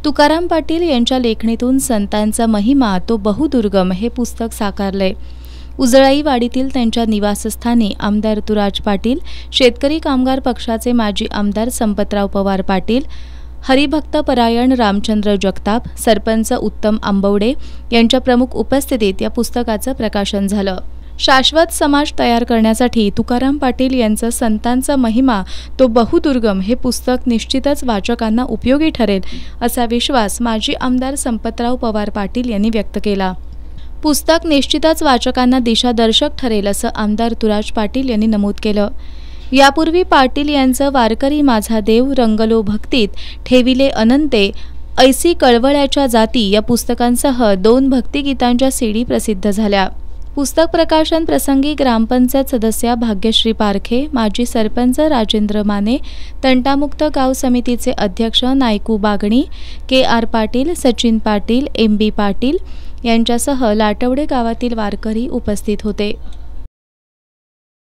तुकाराम पाटील यांच्या लेखणीतून संतांचा महिमा तो बहुदुर्गम हे पुस्तक साकारले। उजळाईवाडीतील त्यांच्या निवासस्थानी आमदार ऋतुराज पाटील, शेतकरी कामगार पक्षाचे माजी आमदार संपतराव पवार पाटील, हरिभक्तपरायण रामचंद्र जगताप, सरपंच उत्तम आंबवडे यांच्या प्रमुख उपस्थितीत या पुस्तकाचं प्रकाशन झालं। शाश्वत समाज तयार करण्यासाठी तुकाराम पाटील यांचं संतांचा महिमा तो बहुदुर्गम हे पुस्तक निश्चितच वाचकांना उपयोगी ठरेल असा विश्वास माजी आमदार संपतराव पवार पाटील यांनी व्यक्त केला। पुस्तक निश्चितच वाचकांना दिशादर्शक ठरेल असं आमदार ऋतुराज पाटील यांनी नमूद केलं। यापूर्वी पाटील यांचं वारकरी माझा देव, रंगलो भक्तीत, ठेविले अनंते, ऐसी कळवळ्याच्या जाती या पुस्तकांसह 2 भक्तिगीतांच्या सीडी प्रसिद्ध झाल्या। पुस्तक प्रकाशन प्रसंगी ग्रामपंचायत सदस्या भाग्यश्री पारखे, माजी सरपंच राजेंद्र माने, तंटामुक्त गाव समितीचे अध्यक्ष नायकू बागणी, के.आर. पाटील, सचिन पाटील, एम.बी. पाटील यांच्यासह लाटवडे गावातील वारकरी उपस्थित होते।